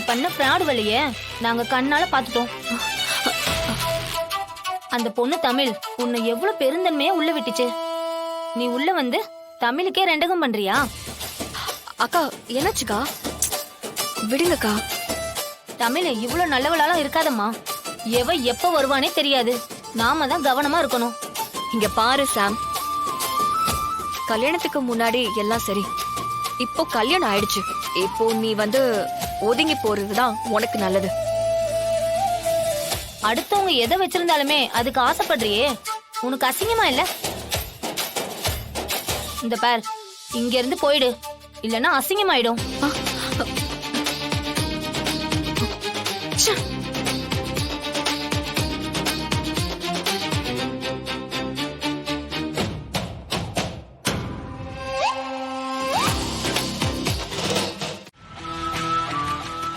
பண்ண ஃப்ராட் வழிய நாங்க கண்ணால பாத்துட்டோம். அந்த பொண்ணு தமிழ் உன்னை எவ்வளவு பெருந்தன்மையா உள்ள விட்டுச்சு. நீ உள்ள வந்து தமிழுக்கே ரெண்டகம் பண்றியா? அக்கா என்னாச்சுக்கா? விடுங்கக்கா. தமிழ் இவ்வளவு நல்லவளாலும் இருக்காதம்மா. எவ எப்ப வருவானே தெரியாது. நாம தான் கவனமா இருக்கணும். இங்க பாரு சாம், கல்யாணத்துக்கு முன்னாடி எல்லாம் சரி, இப்போ கல்யாணம் ஆயிடுச்சு. இப்போ நீ வந்து ஒதுங்கி போறதுதான் உனக்கு நல்லது. அடுத்தவங்க எதை வச்சிருந்தாலுமே அதுக்கு ஆசைப்படுறியே, உனக்கு அசிங்கமா இல்ல? இந்த பார், இங்க இருந்து போயிடு, இல்லன்னா அசிங்கமாயிடும்.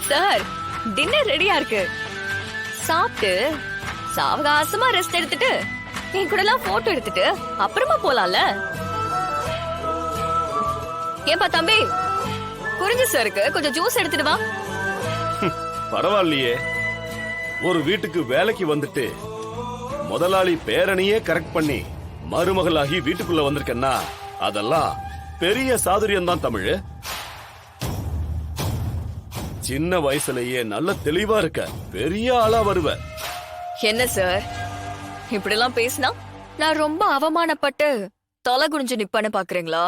சார், டின்னர் ரெடியா இருக்கு. சாப்பிட்டு சாவகாசமா ரெஸ்ட் எடுத்துட்டு என் கூட எல்லாம் போட்டோ எடுத்துட்டு அப்புறமா போலாம்ல. ஏன்பா தம்பி, குறிஞ்சி சாருக்கு கொஞ்சம் ஜூஸ் எடுத்துட்டு வா. பரவாயில்லையே, ஒரு வீட்டுக்கு வேலைக்கு வந்துட்டு முதலாளி பேரனையே கரெக்ட் பண்ணி மருமகளாகி வீட்டுக்குள்ள வந்திருக்கேன்னா அதெல்லாம் பெரிய சாதுரியம் தான் தமிழ். சின்ன வயசுலயே நல்ல தெளிவா இருக்க, பெரிய ஆளா வருவ. என்ன சார் இப்படி எல்லாம் பேசினா நான் ரொம்ப அவமானப்பட்டு தொலை குனிஞ்சு நிப்பேன்னு பாக்குறீங்களா?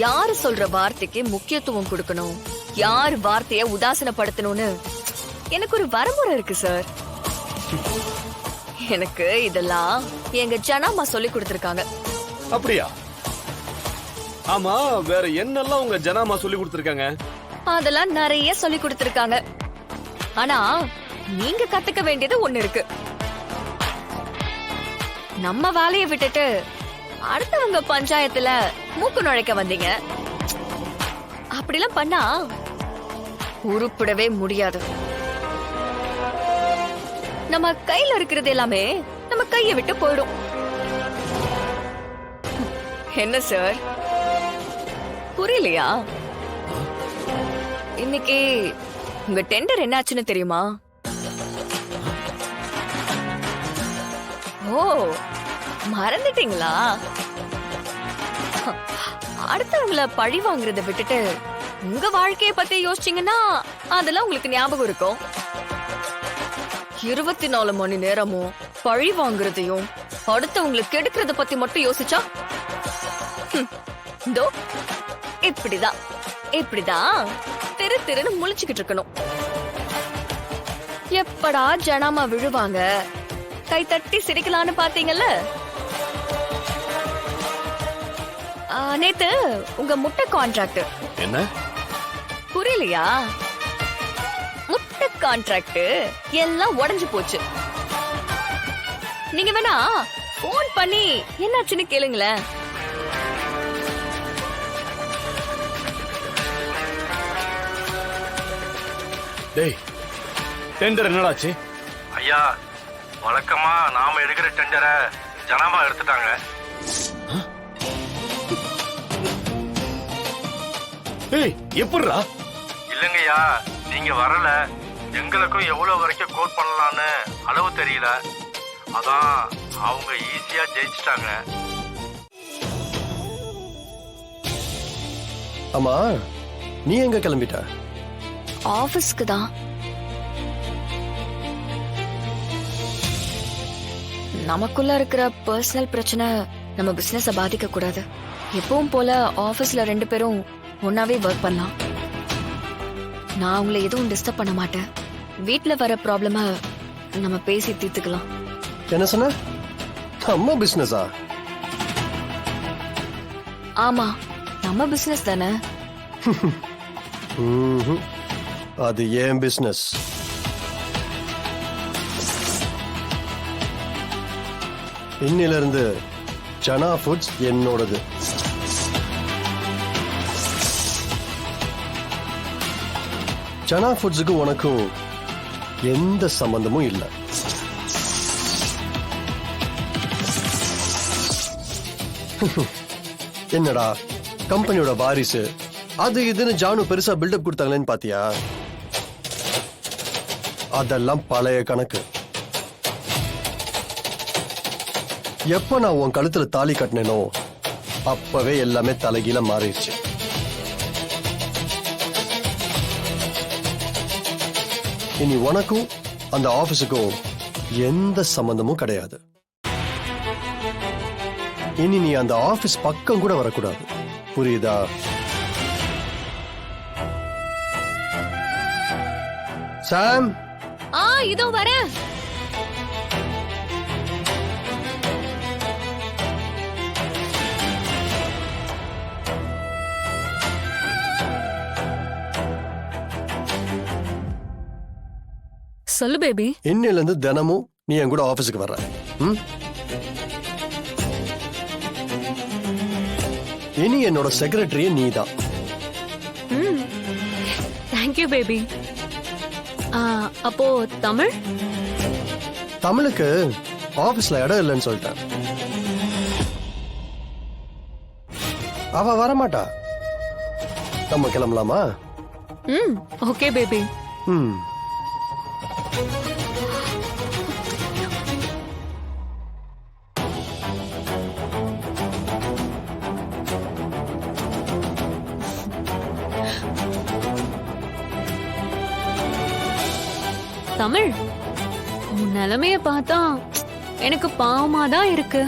யாரு சொல்ற வார்த்தைக்கு முக்கியத்துவம் கொடுக்கணும், யார் வார்த்தைய உதாசனப்படுத்தணும்னு எனக்கு ஒரு வரமுறை இருக்கு சார். எனக்கு இதெல்லாம் எங்க ஜனாமா சொல்லி கொடுத்திருக்காங்க. அப்படியா? ஆமா, வேற என்னெல்லாம் உங்க ஜனாமா சொல்லி கொடுத்திருக்காங்க? அதெல்லாம் நிறைய சொல்லி கொடுத்திருக்காங்க. ஆனா நீங்க கத்துக்க வேண்டியது ஒண்ணு இருக்கு. நம்ம வேலையை விட்டுட்டு அடுத்தவங்க பஞ்சாயத்துல மூக்கு நுழைக்க வந்தீங்க. அப்படிலாம் பண்ணா உருப்பிடவே முடியாது. நம்ம கையில இருக்கிறது எல்லாமே நம்ம கையை விட்டு போயிடும். என்ன சார் புரியலையா? இன்னைக்கு உங்க டெண்டர் என்னாச்சுன்னு தெரியுமா? ஓ, மறந்துட்டீங்களா? அடுத்தவங்கள பழி வாங்குறத விட்டுட்டு உங்க வாழ்க்கைய பத்தி யோசிச்சீங்கன்னா அதெல்லாம் உங்களுக்கு ஞாபகம் இருக்கும். 24 மணி நேரமும் பழி வாங்குறதையும் அடுத்தவங்களுக்கு கெடுக்கிறத பத்தி மட்டும் யோசிச்சா இதோ இப்படிதான் இப்படிதான் திரு திருன்னு முழிச்சுக்கிட்டு இருக்கணும். எப்படா ஜனாமா விழுவாங்க, கை தட்டி சிரிக்கலான்னு பாத்தீங்கல்ல. நேத்து உங்க முட்டை கான்ட்ராக்ட் என்ன புரியலையா? முட்டை கான்ட்ராக்ட் எல்லாம் உடைஞ்சு போச்சு. நீங்க வேணா போன் பண்ணி என்னாச்சுன்னு கேளுங்களேன். டேய், டெண்டர் என்னடாச்சு? ஐயா, வழக்கமா நாம எடுக்கிற டெண்டரை ஜனாமா எடுத்துட்டாங்க. டேய், எப்படிடா? இல்லங்கய்யா, நீங்க வரல. எங்களுக்கும் எவ்வளவு வரைக்கும் கோட் பண்ணலான்னு அளவு தெரியல. அதான் அவங்க ஈஸியா ஜெயிச்சிட்டாங்க. ஆமா, நீ எங்க கிளம்பிட்ட? ஆபீஸ்க்கு தான். நமக்குள்ள இருக்கிற பர்சனல் பிரச்சனை நம்ம பிசினஸ பாதிக்க கூடாது. எப்பவும் போல ஆபீஸ்ல 2 பேரும் ஒன்னாவே ஒர்க் பண்ணலாம். நான் உங்களை எதுவும் டிஸ்டர்ப் பண்ண மாட்டேன். வீட்ல வர ப்ராப்ளம நம்ம பேசி தீர்த்துக்கலாம். என்ன சொன்ன? நம்ம பிசினஸா? ஆமா, நம்ம பிசினஸ் தானே. அது ஏன் பிசினஸ். இன்னிலிருந்து ஜனா ஃபுட்ஸ் என்னோடது. ஜனா ஃபுட்ஸுக்கு உனக்கும் எந்த சம்பந்தமும் இல்லை. என்னடா கம்பெனியோட வாரிசு, அது இதுன்னு ஜானு பெருசா பில்டப் கொடுத்தாங்களேன்னு பாத்தியா? அதெல்லாம் பழைய கணக்கு. எப்ப நான் உன் கழுத்துல தாலி கட்டினேனோ அப்பவே எல்லாமே தலைகீழ மாறிடுச்சு. இனி உனக்கும் அந்த ஆபீஸுக்கும் எந்த சம்பந்தமும் கிடையாது. இனி நீ அந்த ஆபீஸ் பக்கம் கூட வரக்கூடாது, புரியுதா? சாம், இதோ வரேன். சொல்லு பேபி. இன்னில இருந்து தினமும் நீ என் கூட ஆபீஸுக்கு வர்ற. இனி என்னோட செக்ரட்டரியே நீதான். Thank you baby. அப்போ தமிழ்? தமிழுக்கு ஆபீஸ்ல இடம் இல்லைன்னு சொல்லிட்டேன். அவ வரமாட்டா. நம்ம கிளம்பலாமா? Okay baby. தமிழ், உன் நிலைமைய பார்த்தா எனக்கு பாவமா தான் இருக்கு.